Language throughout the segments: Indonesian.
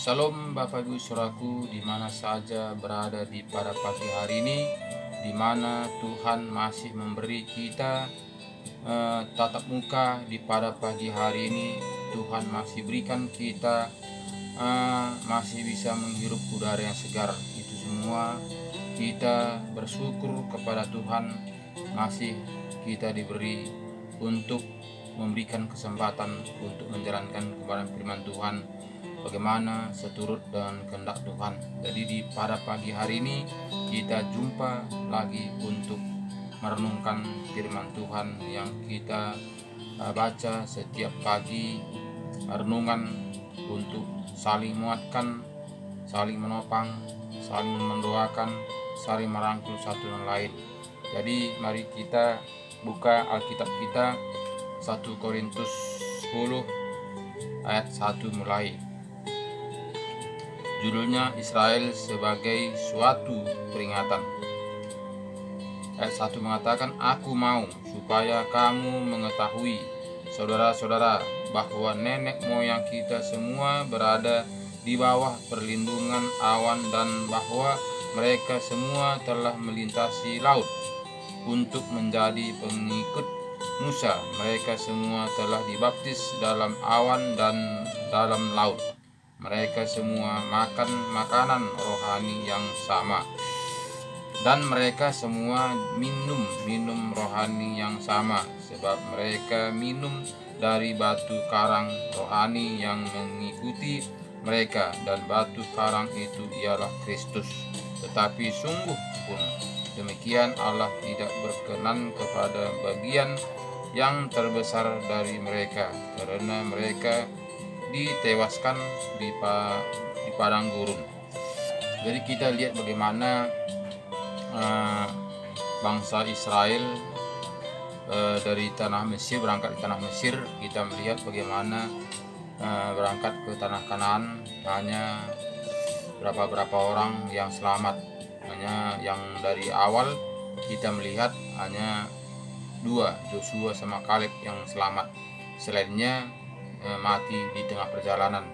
Salam Bapak Ibu Saudaraku di mana saja berada di pada pagi hari ini, di mana Tuhan masih memberi kita tatap muka di pada pagi hari ini. Tuhan masih berikan kita masih bisa menghirup udara yang segar. Itu semua kita bersyukur kepada Tuhan, masih kita diberi untuk memberikan kesempatan untuk menjalankan kebenaran firman Tuhan bagaimana seturut dengan kehendak Tuhan. Jadi di pada pagi hari ini kita jumpa lagi untuk merenungkan firman Tuhan yang kita baca setiap pagi. Renungan untuk saling menguatkan, saling menopang, saling mendoakan, saling merangkul satu dan lain. Jadi mari kita buka Alkitab kita 1 Korintus 10 ayat 1 mulai. Judulnya Israel sebagai suatu peringatan. Ayat 1 mengatakan, "Aku mau supaya kamu mengetahui, saudara-saudara, bahwa nenek moyang kita semua berada di bawah perlindungan awan dan bahwa mereka semua telah melintasi laut untuk menjadi pengikut Musa. Mereka semua telah dibaptis dalam awan dan dalam laut. Mereka semua makan makanan rohani yang sama, dan mereka semua minum rohani yang sama, sebab mereka minum dari batu karang rohani yang mengikuti mereka, dan batu karang itu ialah Kristus. Tetapi sungguh pun demikian Allah tidak berkenan kepada bagian yang terbesar dari mereka, karena mereka ditewaskan di padang gurun." Jadi kita lihat bagaimana bangsa Israel dari tanah Mesir, berangkat ke tanah Mesir. Kita melihat bagaimana berangkat ke tanah Kanaan hanya berapa orang yang selamat. Hanya yang dari awal kita melihat hanya 2, Joshua sama Kaleb yang selamat. Selainnya mati di tengah perjalanan.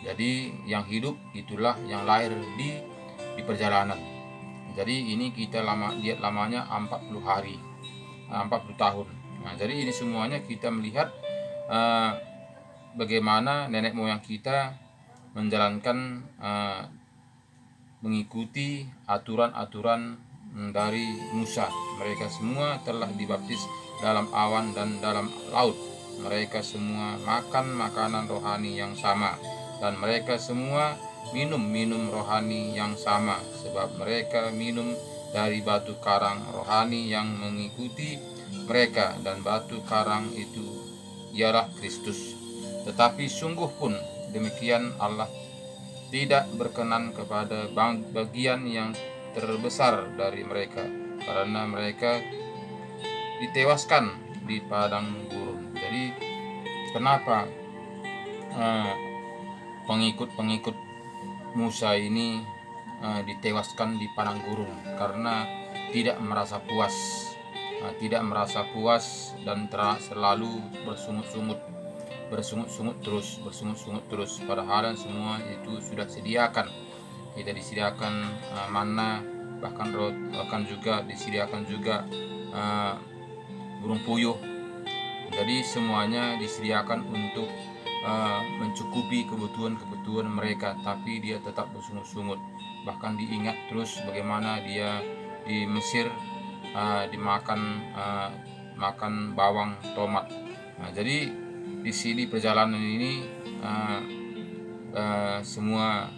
Jadi yang hidup itulah yang lahir di perjalanan. Jadi ini kita lihat lamanya 40 hari, 40 tahun. Nah, jadi ini semuanya kita melihat bagaimana nenek moyang kita menjalankan mengikuti aturan-aturan dari Musa. Mereka semua telah dibaptis dalam awan dan dalam laut. Mereka semua makan makanan rohani yang sama, dan mereka semua minum rohani yang sama, sebab mereka minum dari batu karang rohani yang mengikuti mereka, dan batu karang itu ialah Kristus. Tetapi sungguh pun demikian Allah tidak berkenan kepada bagian yang terbesar dari mereka, karena mereka ditewaskan di padang gurun. Jadi kenapa pengikut Musa ini ditewaskan di padang gurun? Karena tidak merasa puas dan selalu bersungut-sungut terus, padahal semua itu sudah disediakan. Kita disediakan manna, bahkan juga disediakan juga burung puyuh. Jadi semuanya disediakan untuk mencukupi kebutuhan mereka, tapi dia tetap bersungut-sungut. Bahkan diingat terus bagaimana dia di Mesir makan bawang tomat. Nah, jadi di sini perjalanan ini semua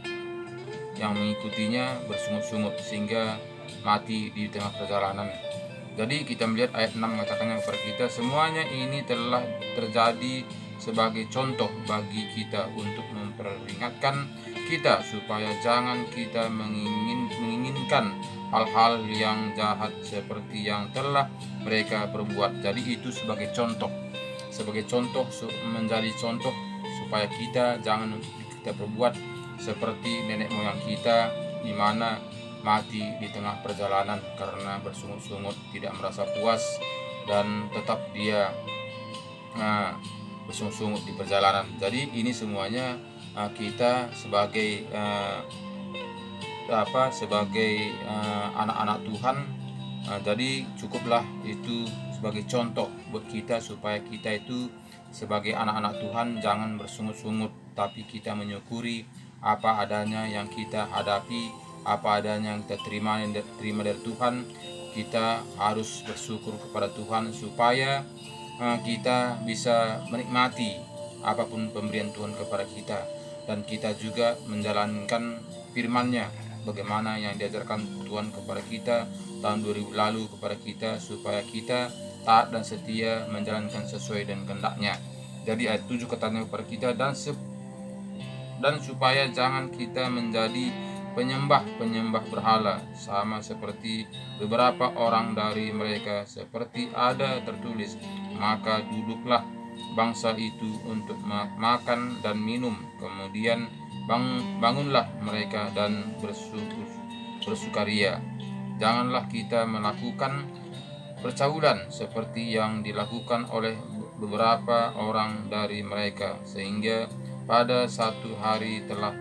yang mengikutinya bersungut-sungut sehingga mati di tengah perjalanan. Jadi kita melihat ayat 6 mengatakannya kepada kita, semuanya ini telah terjadi sebagai contoh bagi kita untuk memperingatkan kita supaya jangan kita menginginkan hal-hal yang jahat seperti yang telah mereka perbuat. Jadi itu sebagai contoh menjadi contoh supaya kita jangan kita perbuat seperti nenek moyang kita, di mana mati di tengah perjalanan karena bersungut-sungut, tidak merasa puas, dan tetap dia bersungut-sungut di perjalanan. Jadi ini semuanya kita sebagai anak-anak Tuhan. Jadi cukuplah itu sebagai contoh buat kita, supaya kita itu sebagai anak-anak Tuhan jangan bersungut-sungut, tapi kita menyukuri apa adanya yang kita hadapi, apa adanya yang kita terima dari Tuhan. Kita harus bersyukur kepada Tuhan supaya kita bisa menikmati apapun pemberian Tuhan kepada kita, dan kita juga menjalankan firman-Nya bagaimana yang diajarkan Tuhan kepada kita tahun 2000 lalu kepada kita, supaya kita taat dan setia menjalankan sesuai dengan kehendak-Nya. Jadi ayat 7 katanya kepada kita, dan supaya jangan kita menjadi penyembah berhala, sama seperti beberapa orang dari mereka, seperti ada tertulis, maka duduklah bangsa itu untuk makan dan minum, kemudian bangunlah mereka dan bersukaria. Janganlah kita melakukan percaulan seperti yang dilakukan oleh beberapa orang dari mereka, sehingga pada satu hari telah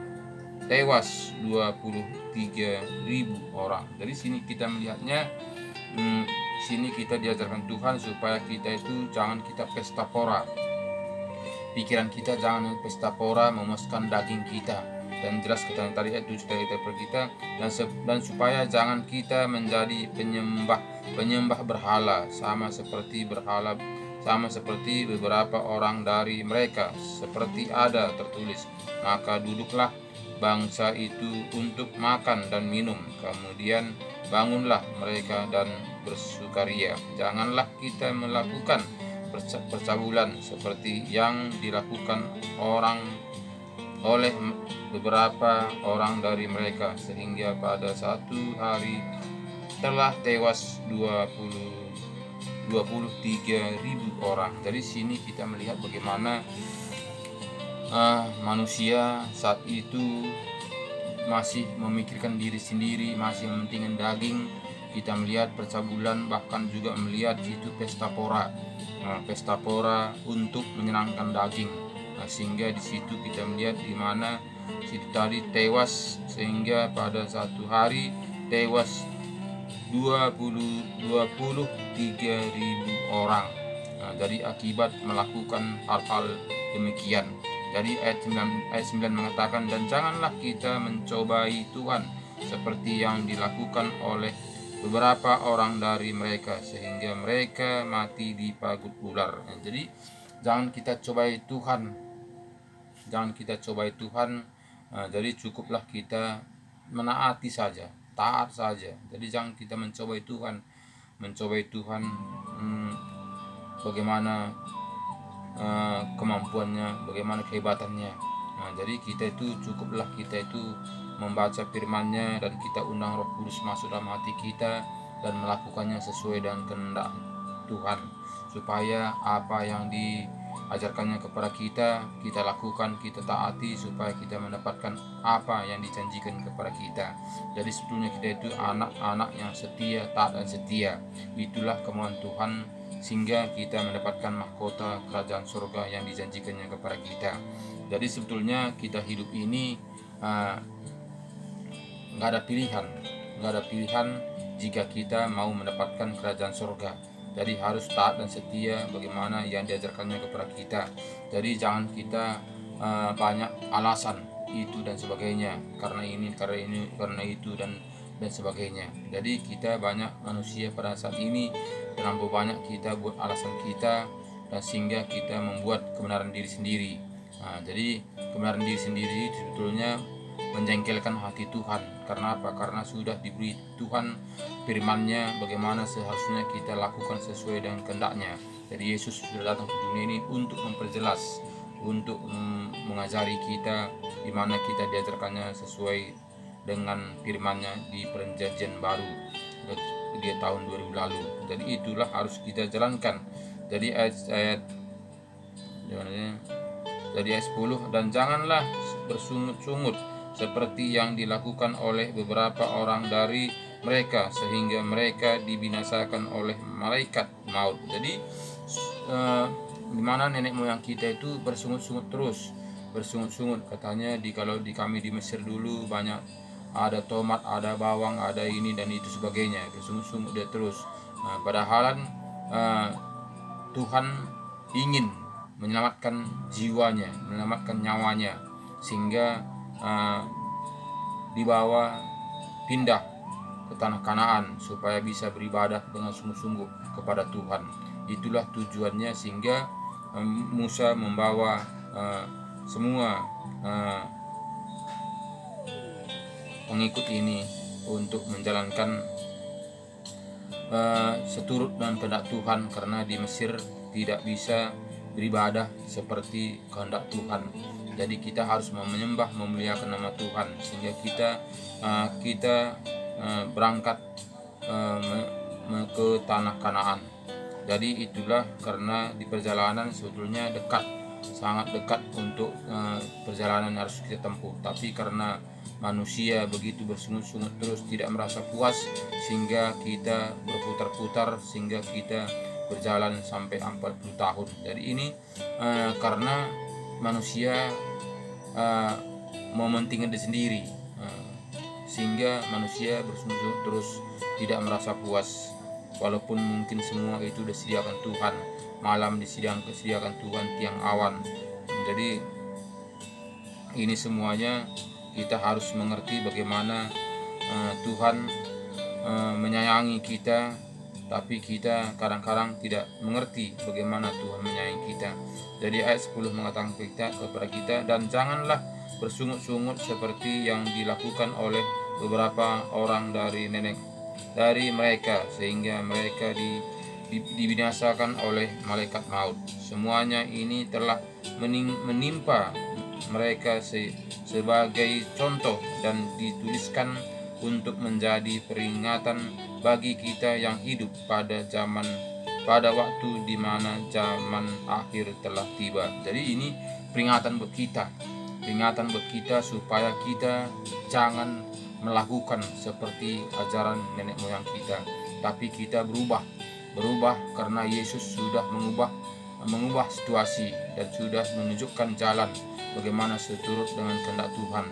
tewas 23.000 orang. Dari sini kita melihatnya, sini kita diajarkan Tuhan supaya kita itu jangan kita pesta pora. Pikiran kita jangan pesta pora memuaskan daging kita. Dan jelas kita tadi ayat 7 kita per kita, dan supaya jangan kita menjadi penyembah berhala, sama seperti beberapa orang dari mereka, seperti ada tertulis, maka duduklah bangsa itu untuk makan dan minum, kemudian bangunlah mereka dan bersukaria. Janganlah kita melakukan percabulan seperti yang dilakukan oleh beberapa orang dari mereka, sehingga pada satu hari telah tewas 23.000 orang. Dari sini kita melihat bagaimana manusia saat itu masih memikirkan diri sendiri, masih mementingkan daging. Kita melihat percabulan, bahkan juga melihat itu pesta pora untuk menyenangkan daging. Sehingga di situ kita melihat di mana situ tadi tewas, sehingga pada satu hari tewas 23.000 orang. Dari akibat melakukan hal-hal demikian. Jadi ayat 9 mengatakan, dan janganlah kita mencobai Tuhan seperti yang dilakukan oleh beberapa orang dari mereka, sehingga mereka mati di pagut ular. Jadi jangan kita cobai Tuhan. Jadi cukuplah kita menaati saja, taat saja. Jadi jangan kita mencobai Tuhan bagaimana kemampuannya, bagaimana kehebatannya. Jadi kita itu cukuplah kita itu membaca firman-Nya, dan kita undang Roh Kudus masuk dalam hati kita dan melakukannya sesuai dengan kehendak Tuhan, supaya apa yang diajarkannya kepada kita lakukan, kita taati, supaya kita mendapatkan apa yang dijanjikan kepada kita. Jadi sebetulnya kita itu anak-anak yang setia, taat dan setia. Itulah kemauan Tuhan, sehingga kita mendapatkan mahkota kerajaan surga yang dijanjikannya kepada kita. Jadi sebetulnya kita hidup ini nggak ada pilihan jika kita mau mendapatkan kerajaan surga. Jadi harus taat dan setia bagaimana yang diajarkannya kepada kita. Jadi jangan kita banyak alasan itu dan sebagainya, karena itu dan sebagainya. Jadi kita banyak manusia pada saat ini terlampau banyak kita buat alasan kita, dan sehingga kita membuat kebenaran diri sendiri. Jadi kebenaran diri sendiri sebetulnya menjengkelkan hati Tuhan. Karena apa? Karena sudah diberi Tuhan firman-Nya bagaimana seharusnya kita lakukan sesuai dengan kehendak-Nya. Jadi Yesus sudah datang ke dunia ini untuk memperjelas, untuk mengajari kita di mana kita diajarkannya sesuai dengan firman-Nya di perjanjian baru di tahun 2000 lalu. Jadi itulah harus kita jalankan. Jadi ayat 10, dan janganlah bersungut-sungut seperti yang dilakukan oleh beberapa orang dari mereka, sehingga mereka dibinasakan oleh malaikat maut. Jadi di mana nenek moyang kita itu bersungut-sungut terus, bersungut-sungut. Katanya kalau di kami di Mesir dulu banyak ada tomat, ada bawang, ada ini dan itu sebagainya, bersungut-sungut dia terus. Padahal Tuhan ingin menyelamatkan jiwanya, menyelamatkan nyawanya, sehingga dibawa pindah ke tanah Kanaan supaya bisa beribadah dengan sungguh-sungguh kepada Tuhan. Itulah tujuannya, sehingga Musa membawa semua pengikut ini untuk menjalankan seturut dan kehendak Tuhan, karena di Mesir tidak bisa beribadah seperti kehendak Tuhan. Jadi kita harus menyembah, memuliakan nama Tuhan, sehingga kita berangkat ke tanah Kanaan. Jadi itulah karena di perjalanan sebetulnya dekat, sangat dekat untuk perjalanan yang harus kita tempuh, tapi karena manusia begitu bersungut-sungut terus, tidak merasa puas, sehingga kita berputar-putar, sehingga kita berjalan sampai 40 tahun. Jadi ini karena manusia mementingkan diri sendiri, sehingga manusia bersungut-sungut terus, tidak merasa puas, walaupun mungkin semua itu disediakan Tuhan. Malam disediakan Tuhan tiang awan. Jadi ini semuanya kita harus mengerti bagaimana Tuhan menyayangi kita, tapi kita kadang-kadang tidak mengerti bagaimana Tuhan menyayangi kita. Jadi ayat 10 mengatakan kepada kita, dan janganlah bersungut-sungut seperti yang dilakukan oleh beberapa orang dari mereka, sehingga mereka dibinasakan oleh malaikat maut. Semuanya ini telah menimpa mereka sebagai contoh dan dituliskan untuk menjadi peringatan bagi kita yang hidup pada waktu di mana zaman akhir telah tiba. Jadi ini peringatan buat kita supaya kita jangan melakukan seperti ajaran nenek moyang kita, tapi kita berubah karena Yesus sudah mengubah situasi dan sudah menunjukkan jalan bagaimana seturut dengan kehendak Tuhan.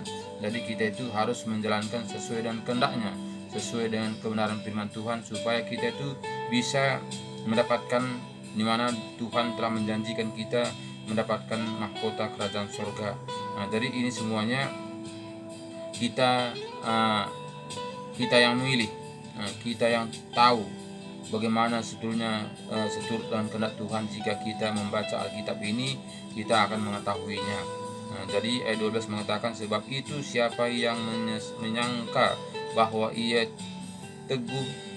Jadi kita itu harus menjalankan sesuai dengan kehendaknya, sesuai dengan kebenaran firman Tuhan, supaya kita itu bisa mendapatkan di mana Tuhan telah menjanjikan kita mendapatkan mahkota kerajaan surga. Jadi ini semuanya kita yang memilih, kita yang tahu bagaimana sebetulnya seturut dengan kehendak Tuhan. Jika kita membaca Alkitab ini, kita akan mengetahuinya. Jadi ayat 12 mengatakan, sebab itu siapa yang menyangka bahwa ia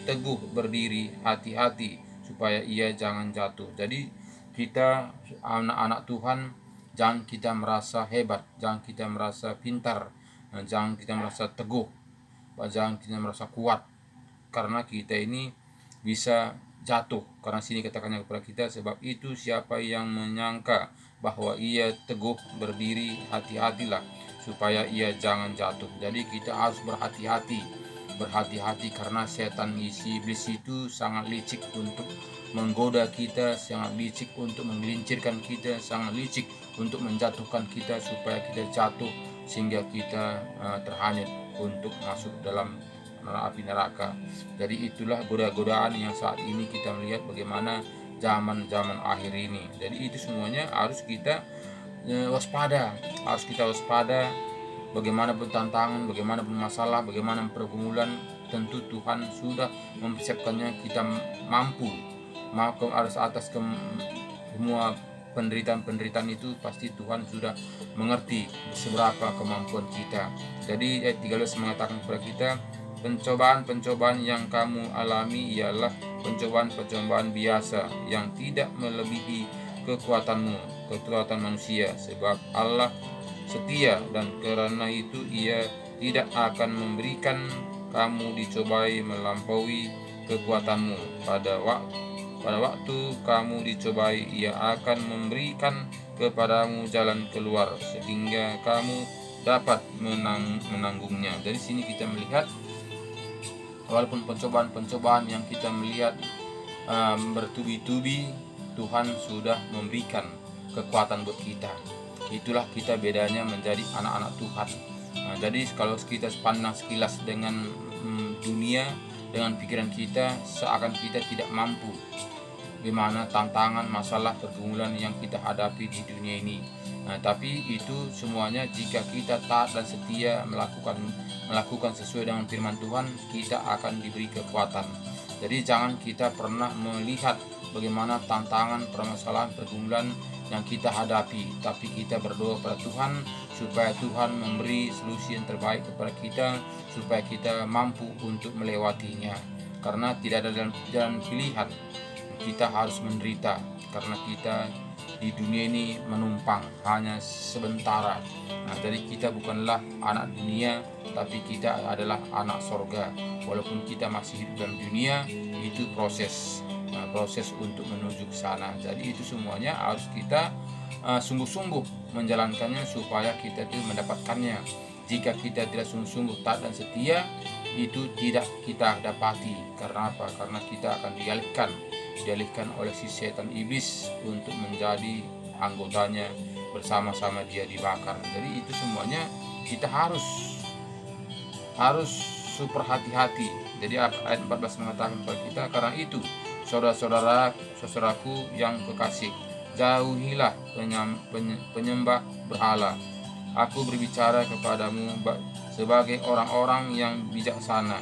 teguh berdiri, hati-hati supaya ia jangan jatuh. Jadi kita anak-anak Tuhan, jangan kita merasa hebat, jangan kita merasa pintar, jangan kita merasa teguh, jangan kita merasa kuat, karena kita ini bisa jatuh. Karena sini katakannya kepada kita, sebab itu siapa yang menyangka bahwa ia teguh berdiri, hati-hatilah supaya ia jangan jatuh. Jadi kita harus berhati-hati karena setan iblis itu sangat licik untuk menggoda kita, sangat licik untuk menggelincirkan kita, sangat licik untuk menjatuhkan kita supaya kita jatuh, sehingga kita terhanyut untuk masuk dalam api neraka. Jadi itulah goda-godaan yang saat ini kita melihat bagaimana zaman akhir ini. Jadi itu semuanya harus kita waspada, bagaimana pun tantangan, bagaimana pun masalah, bagaimana pergumulan, tentu Tuhan sudah mempersiapkannya. Kita mampu atas semua penderitaan itu, pasti Tuhan sudah mengerti seberapa kemampuan kita. Jadi ayat 13 mengatakan kepada kita, pencobaan yang kamu alami ialah pencobaan biasa yang tidak melebihi kekuatan manusia, sebab Allah setia, dan karena itu Ia tidak akan memberikan kamu dicobai melampaui kekuatanmu. Pada waktu kamu dicobai, Ia akan memberikan kepadamu jalan keluar sehingga kamu dapat menanggungnya. Dari sini kita melihat, walaupun pencobaan yang kita melihat bertubi-tubi, Tuhan sudah memberikan kekuatan buat kita. itulah kita bedanya menjadi anak-anak Tuhan. Nah, jadi kalau kita pandang sekilas dengan dunia, dengan pikiran kita, seakan kita tidak mampu bagaimana tantangan, masalah, pergumulan yang kita hadapi di dunia ini. Nah, tapi itu semuanya jika kita taat dan setia melakukan sesuai dengan firman Tuhan, kita akan diberi kekuatan. Jadi jangan kita pernah melihat bagaimana tantangan, permasalahan, pergumulan yang kita hadapi, tapi kita berdoa kepada Tuhan supaya Tuhan memberi solusi yang terbaik kepada kita, supaya kita mampu untuk melewatinya. Karena tidak ada jalan pilihan, kita harus menderita karena kita di dunia ini menumpang hanya sementara. Nah, jadi kita bukanlah anak dunia, tapi kita adalah anak sorga. Walaupun kita masih hidup dalam dunia, itu proses untuk menuju ke sana. Jadi itu semuanya harus kita sungguh-sungguh menjalankannya supaya kita itu mendapatkannya. Jika kita tidak sungguh-sungguh taat dan setia, itu tidak kita dapati. Karena apa? Karena kita akan dialihkan oleh si setan iblis untuk menjadi anggotanya, bersama-sama dia dibakar. Jadi itu semuanya kita harus super hati-hati. Jadi ayat 14 mengatakan kepada kita, karena itu saudaraku yang kekasih, jauhilah penyembah berhala. Aku berbicara kepadamu sebagai orang-orang yang bijaksana.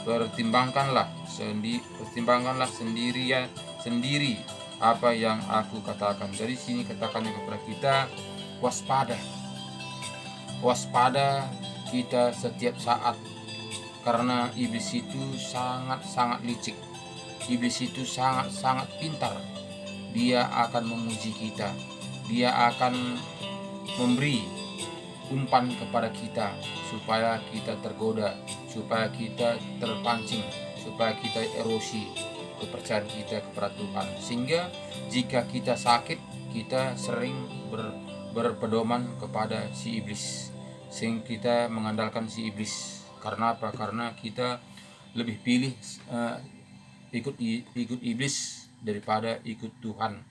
Pertimbangkanlah sendiri apa yang aku katakan. Dari sini katakannya kepada kita, waspada kita setiap saat, karena iblis itu sangat licik. Iblis itu sangat pintar. Dia akan menguji kita. Dia akan memberi umpan kepada kita supaya kita tergoda, supaya kita terpancing, supaya kita erosi kepercayaan kita kepada Tuhan. Sehingga jika kita sakit, kita sering berpedoman kepada si iblis, sehingga kita mengandalkan si iblis. Karena apa? Karena kita lebih pilih ikut iblis daripada ikut Tuhan.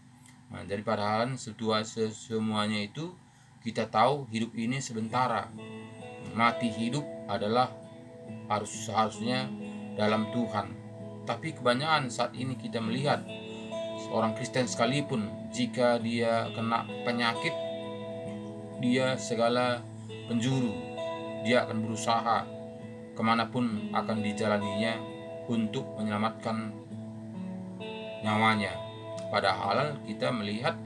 Nah, jadi padahal semuanya itu kita tahu hidup ini sementara. Mati hidup adalah seharusnya dalam Tuhan. Tapi kebanyakan saat ini kita melihat seorang Kristen sekalipun, jika dia kena penyakit, dia segala penjuru, dia akan berusaha kemanapun akan dijalaninya untuk menyelamatkan nyawanya. Padahal kita melihat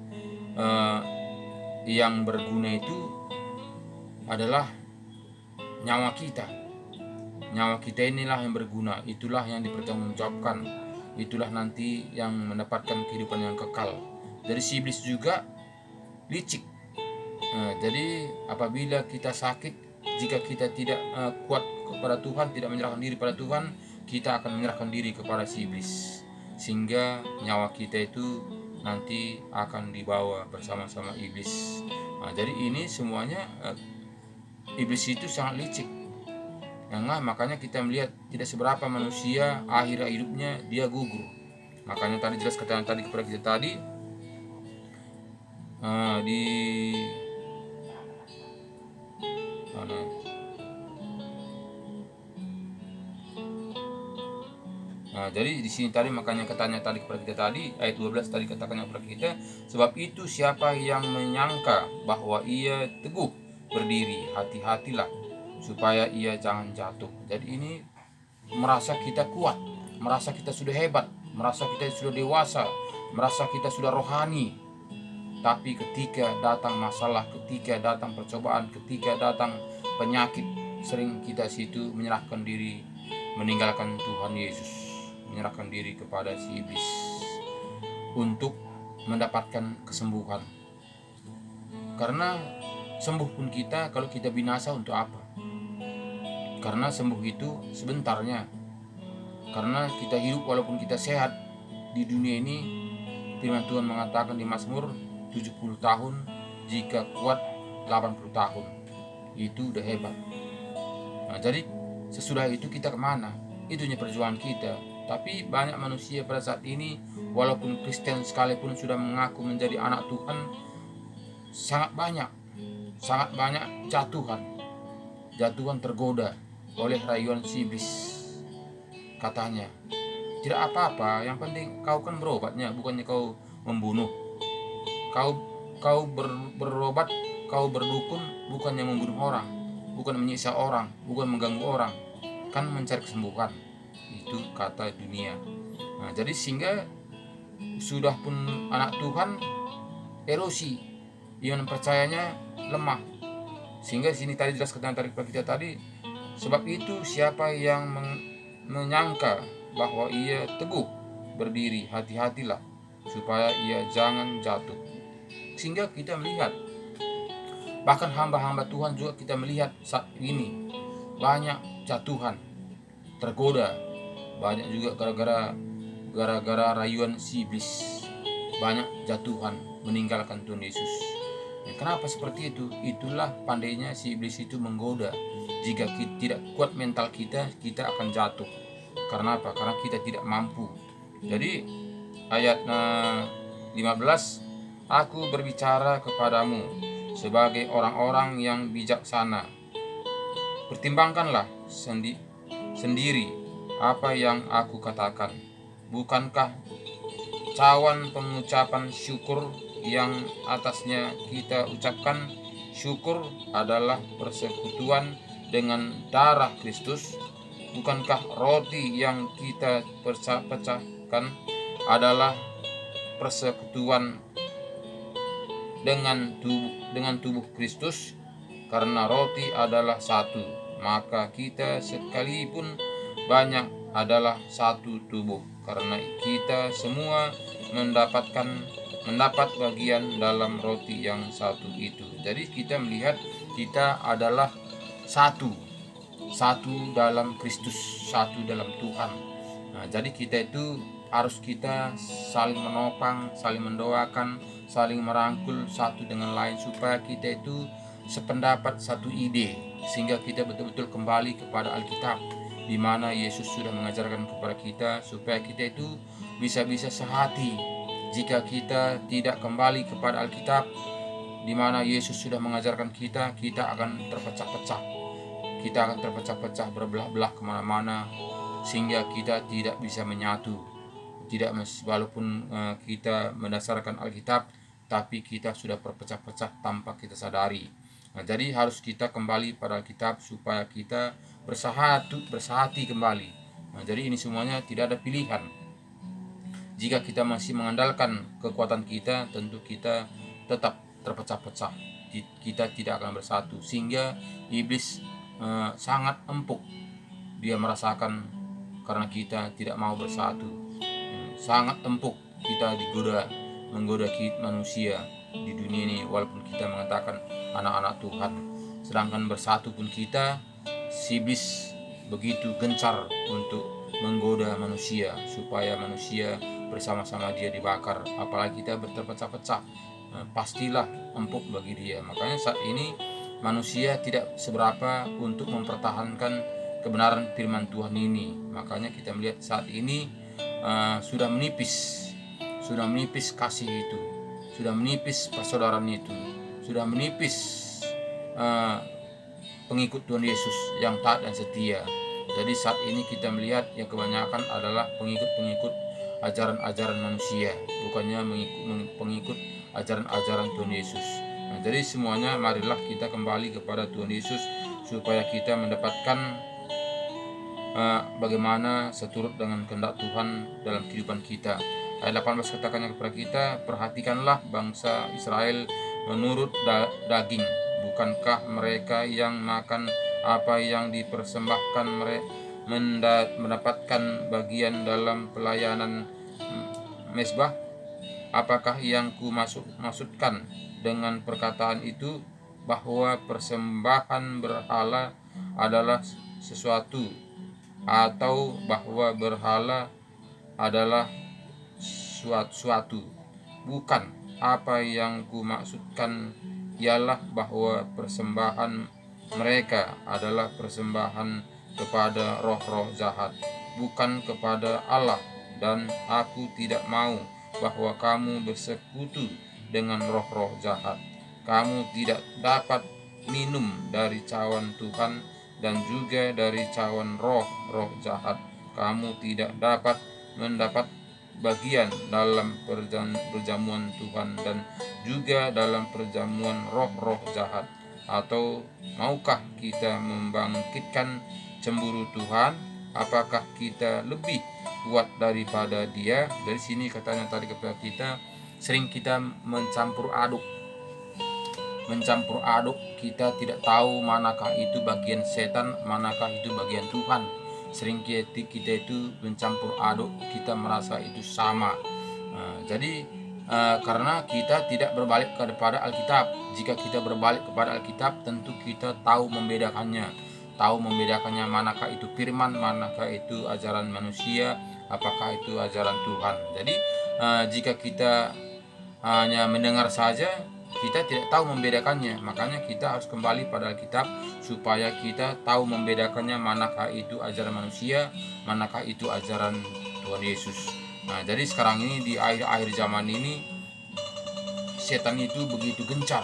yang berguna itu adalah nyawa kita. Nyawa kita inilah yang berguna, itulah yang dipertanggungjawabkan, itulah nanti yang mendapatkan kehidupan yang kekal. Dari si iblis juga licik. Jadi apabila kita sakit, jika kita tidak kuat kepada Tuhan, tidak menyerahkan diri pada Tuhan, kita akan menyerahkan diri kepada si iblis, sehingga nyawa kita itu nanti akan dibawa bersama-sama iblis. Jadi ini semuanya iblis itu sangat licik. Makanya kita melihat tidak seberapa manusia akhir hidupnya dia gugur. Makanya tadi jelas katakan tadi kepada kita tadi di jadi di sini tadi makanya katanya tadi kepada kita tadi ayat 12 tadi katakannya kepada kita, sebab itu siapa yang menyangka bahwa ia teguh berdiri, hati-hatilah supaya ia jangan jatuh. Jadi ini merasa kita kuat, merasa kita sudah hebat, merasa kita sudah dewasa, merasa kita sudah rohani. Tapi ketika datang masalah, ketika datang percobaan, ketika datang penyakit, sering kita situ menyerahkan diri, meninggalkan Tuhan Yesus, menyerahkan diri kepada si iblis untuk mendapatkan kesembuhan. Karena sembuh pun kita, kalau kita binasa untuk apa? Karena sembuh itu sebentarnya. Karena kita hidup walaupun kita sehat di dunia ini, firman Tuhan mengatakan di Mazmur 70 tahun, jika kuat 80 tahun. Itu udah hebat. Jadi sesudah itu kita kemana? Itunya perjuangan kita. Tapi banyak manusia pada saat ini, walaupun Kristen sekalipun sudah mengaku menjadi anak Tuhan, sangat banyak jatuhan tergoda oleh rayuan si iblis. Katanya, tidak apa-apa, yang penting kau kan berobatnya, bukannya kau membunuh. Kau berobat, kau berdukun, bukannya membunuh orang, bukan menyiksa orang, bukan mengganggu orang, kan mencari kesembuhan. Itu kata dunia. Nah, jadi sehingga sudah pun anak Tuhan erosi, iman percayanya lemah. Sehingga di sini tadi jelas kata kita tadi, sebab itu siapa yang menyangka bahwa ia teguh berdiri, hati-hatilah supaya ia jangan jatuh. Sehingga kita melihat, bahkan hamba-hamba Tuhan juga kita melihat saat ini banyak jatuhan, tergoda, banyak juga gara-gara rayuan si iblis, banyak jatuhan meninggalkan Tuhan Yesus. Kenapa seperti itu? Itulah pandainya si iblis itu menggoda. Jika kita tidak kuat mental kita akan jatuh. Karena apa? Karena kita tidak mampu. Jadi ayat 15, aku berbicara kepadamu sebagai orang-orang yang bijaksana. Pertimbangkanlah sendiri apa yang aku katakan. Bukankah cawan pengucapan syukur yang atasnya kita ucapkan syukur adalah persekutuan dengan darah Kristus? Bukankah roti yang kita pecahkan adalah persekutuan dengan tubuh Kristus? Karena roti adalah satu, maka kita sekalipun banyak adalah satu tubuh, karena kita semua mendapat bagian dalam roti yang satu itu. Jadi kita melihat kita adalah satu dalam Kristus, satu dalam Tuhan. Nah, jadi kita itu harus kita saling menopang, saling mendoakan, saling merangkul satu dengan lain, supaya kita itu sependapat, satu ide, sehingga kita betul-betul kembali kepada Alkitab, di mana Yesus sudah mengajarkan kepada kita supaya kita itu bisa sehati. Jika kita tidak kembali kepada Alkitab, di mana Yesus sudah mengajarkan kita akan terpecah-pecah. Kita akan terpecah-pecah, berbelah-belah kemana-mana, sehingga kita tidak bisa menyatu. Walaupun kita mendasarkan Alkitab, tapi kita sudah berpecah-pecah tanpa kita sadari. Nah, jadi harus kita kembali pada Alkitab supaya kita bersahati kembali. Nah, jadi ini semuanya tidak ada pilihan. Jika kita masih mengandalkan kekuatan kita, tentu kita tetap terpecah-pecah. Kita tidak akan bersatu, sehingga iblis sangat empuk. Dia merasakan karena kita tidak mau bersatu. Sangat empuk kita menggoda kita manusia di dunia ini, walaupun kita mengatakan anak-anak Tuhan. Sedangkan bersatu pun kita, si iblis begitu gencar untuk menggoda manusia supaya manusia bersama-sama dia dibakar. Apalagi kita terpecah-pecah, pastilah empuk bagi dia. Makanya saat ini manusia tidak seberapa untuk mempertahankan kebenaran firman Tuhan ini. Makanya kita melihat saat ini sudah menipis kasih itu, sudah menipis persaudaraan itu, sudah menipis pengikut Tuhan Yesus yang taat dan setia. Jadi saat ini kita melihat yang kebanyakan adalah pengikut ajaran-ajaran manusia, bukannya pengikut ajaran-ajaran Tuhan Yesus. Nah, jadi semuanya marilah kita kembali kepada Tuhan Yesus supaya kita mendapatkan bagaimana seturut dengan kehendak Tuhan dalam kehidupan kita. Ayat 18 katakannya kepada kita, perhatikanlah bangsa Israel menurut daging. Bukankah mereka yang makan apa yang dipersembahkan mendapatkan bagian dalam pelayanan mezbah? Apakah yang maksudkan dengan perkataan itu bahwa persembahan berhala adalah sesuatu, atau bahwa berhala adalah suatu? Bukan. Apa yang maksudkan ialah bahwa persembahan mereka adalah persembahan kepada roh-roh jahat, bukan kepada Allah. Dan aku tidak mau bahwa kamu bersekutu dengan roh-roh jahat. kamu tidak dapat minum dari cawan Tuhan dan juga dari cawan roh-roh jahat. Kamu tidak dapat mendapat bagian dalam perjamuan Tuhan dan juga dalam perjamuan roh-roh jahat. Atau maukah kita membangkitkan cemburu Tuhan? Apakah kita lebih kuat daripada Dia? Dari sini katanya tadi kepada kita, sering kita mencampur aduk, kita tidak tahu manakah itu bagian setan, manakah itu bagian Tuhan. Sering kita itu mencampur aduk, kita merasa itu sama. Jadi karena kita tidak berbalik kepada Alkitab. Jika kita berbalik kepada Alkitab, tentu kita tahu membedakannya, manakah itu firman, manakah itu ajaran manusia, apakah itu ajaran Tuhan. Jadi jika kita hanya mendengar saja, kita tidak tahu membedakannya. Makanya kita harus kembali pada Alkitab supaya kita tahu membedakannya, manakah itu ajaran manusia, manakah itu ajaran Tuhan Yesus. Jadi sekarang ini di akhir zaman ini, setan itu begitu gencar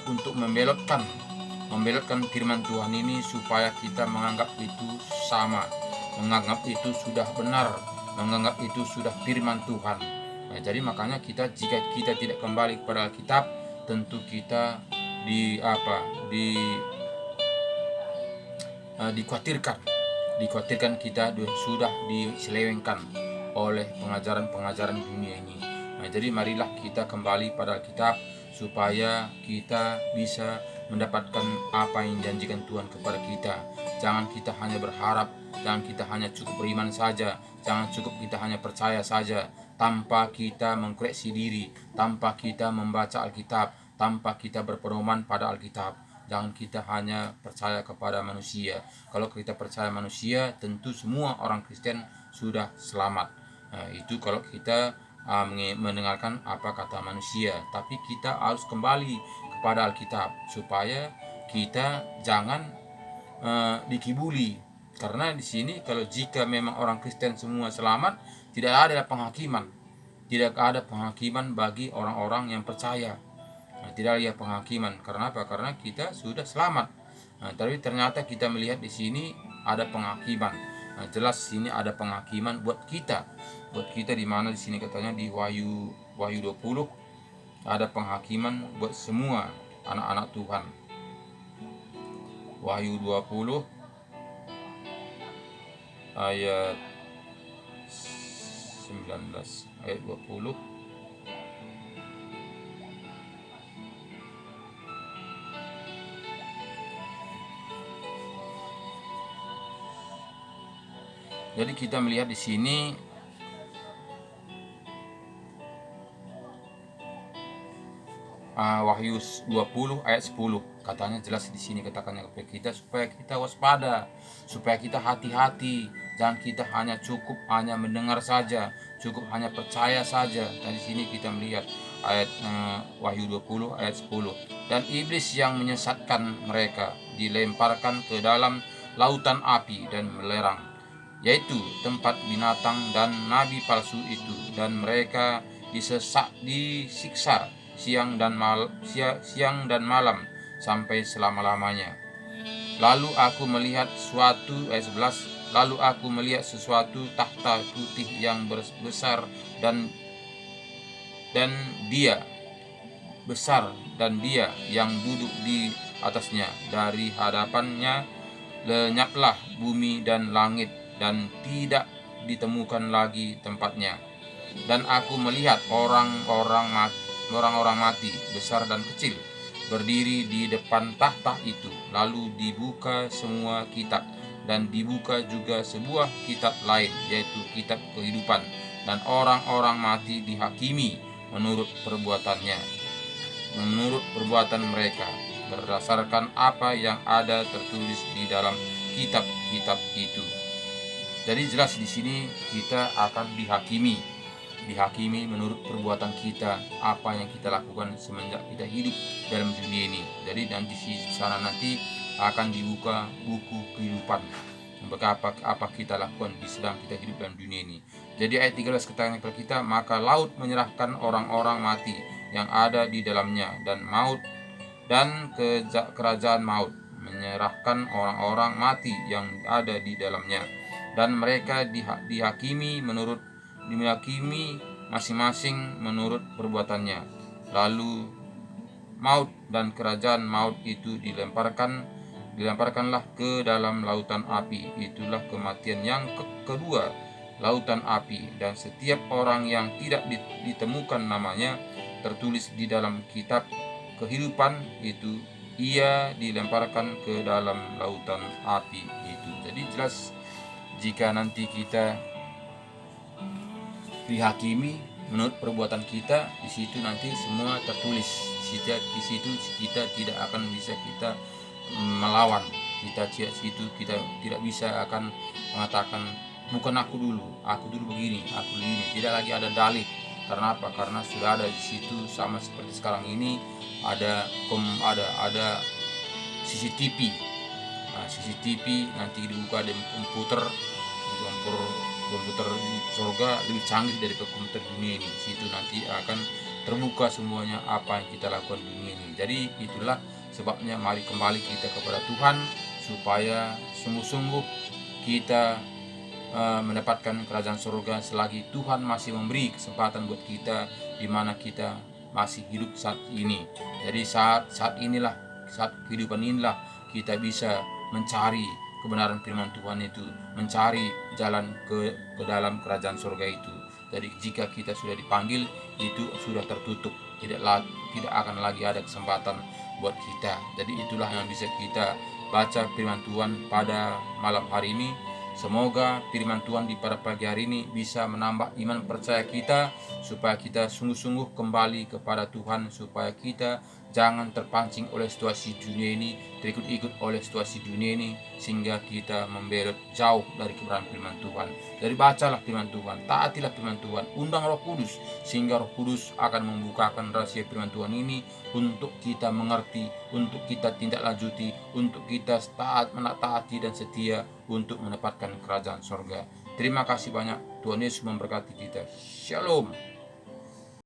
untuk membelotkan firman Tuhan ini supaya kita menganggap itu sama, menganggap itu sudah benar, menganggap itu sudah firman Tuhan. Jadi makanya jika kita tidak kembali kepada Alkitab, tentu kita dikhawatirkan kita sudah diselewengkan oleh pengajaran dunia ini. Jadi marilah kita kembali pada Alkitab supaya kita bisa mendapatkan apa yang dijanjikan Tuhan kepada kita. Jangan kita hanya berharap, jangan kita hanya cukup beriman saja, jangan cukup kita hanya percaya saja tanpa kita mengkoreksi diri, tanpa kita membaca Alkitab, tanpa kita berpedoman pada Alkitab. Jangan kita hanya percaya kepada manusia. Kalau kita percaya manusia, tentu semua orang Kristen sudah selamat. Itu kalau kita mendengarkan apa kata manusia. Tapi kita harus kembali kepada Alkitab supaya kita jangan dikibuli. Karena di sini jika memang orang Kristen semua selamat, tidak ada penghakiman. Tidak ada penghakiman bagi orang-orang yang percaya. Tidak ada penghakiman. Karena apa? Karena kita sudah selamat. Tapi ternyata kita melihat di sini ada penghakiman. Jelas di sini ada penghakiman buat kita. Di mana di sini katanya di Wahyu 20 ada penghakiman buat semua anak-anak Tuhan. Wahyu 20 ayat 19, ayat 20. Jadi kita melihat di sini Wahyu 20 ayat 10 katanya jelas di sini katakannya kepada kita supaya kita waspada, supaya kita hati-hati. Jangan kita hanya mendengar saja, cukup hanya percaya saja. Dan di sini kita melihat ayat Wahyu 20 ayat 10. Dan iblis yang menyesatkan mereka dilemparkan ke dalam lautan api dan melerang, yaitu tempat binatang dan nabi palsu itu, dan mereka disiksa siang dan malam sampai selama-lamanya. Lalu aku melihat sesuatu takhta putih yang besar dan dia yang duduk di atasnya. Dari hadapannya lenyaplah bumi dan langit, dan tidak ditemukan lagi tempatnya. Dan aku melihat orang-orang mati besar dan kecil berdiri di depan takhta itu. Lalu dibuka semua kitab, dan dibuka juga sebuah kitab lain, yaitu kitab kehidupan. Dan orang-orang mati dihakimi menurut perbuatan mereka, berdasarkan apa yang ada tertulis di dalam kitab-kitab itu. Jadi jelas di sini kita akan dihakimi menurut perbuatan kita, apa yang kita lakukan semenjak kita hidup dalam dunia ini. Jadi nanti di sana akan dibuka buku kehidupan, apa kita lakukan di sedang kita hidup dalam dunia ini. Jadi ayat 13 katakan kepada kita, maka laut menyerahkan orang-orang mati yang ada di dalamnya, dan maut dan kerajaan maut menyerahkan orang-orang mati yang ada di dalamnya, dan mereka dihakimi masing-masing menurut perbuatannya. Lalu maut dan kerajaan maut itu dilemparkanlah ke dalam lautan api. Itulah kematian yang kedua, lautan api. Dan setiap orang yang tidak ditemukan namanya tertulis di dalam kitab kehidupan itu, ia dilemparkan ke dalam lautan api itu. Jadi jelas, jika nanti kita dihakimi menurut perbuatan kita, di situ nanti semua tertulis. Di situ kita tidak akan bisa kita melawan. Kita tidak bisa akan mengatakan bukan aku dulu begini, Tidak lagi ada dalih. Karena apa? Karena sudah ada di situ, sama seperti sekarang ini ada CCTV. Nah, CCTV nanti dibuka di komputer di surga lebih canggih dari komputer dunia ini. Situ nanti akan terbuka semuanya apa yang kita lakukan di dunia ini. Jadi itulah sebabnya mari kembali kita kepada Tuhan, supaya sungguh-sungguh kita mendapatkan kerajaan surga selagi Tuhan masih memberi kesempatan buat kita, di mana kita masih hidup saat ini. Jadi saat kehidupan inilah kita bisa mencari kebenaran firman Tuhan itu, mencari jalan ke dalam kerajaan surga itu. Jadi jika kita sudah dipanggil, itu sudah tertutup, tidak akan lagi ada kesempatan buat kita. Jadi itulah yang bisa kita baca firman Tuhan pada malam hari ini. Semoga firman Tuhan di pada pagi hari ini bisa menambah iman percaya kita, supaya kita sungguh-sungguh kembali kepada Tuhan, supaya kita jangan terpancing oleh situasi dunia ini, terikut-ikut oleh situasi dunia ini, sehingga kita membelot jauh dari kebenaran firman Tuhan. Jadi bacalah firman Tuhan, taatilah firman Tuhan, undang Roh Kudus, sehingga Roh Kudus akan membukakan rahasia firman Tuhan ini untuk kita mengerti, untuk kita tindak lanjuti, untuk kita menaati dan setia untuk mendapatkan kerajaan sorga. Terima kasih banyak. Tuhan Yesus memberkati kita. Shalom.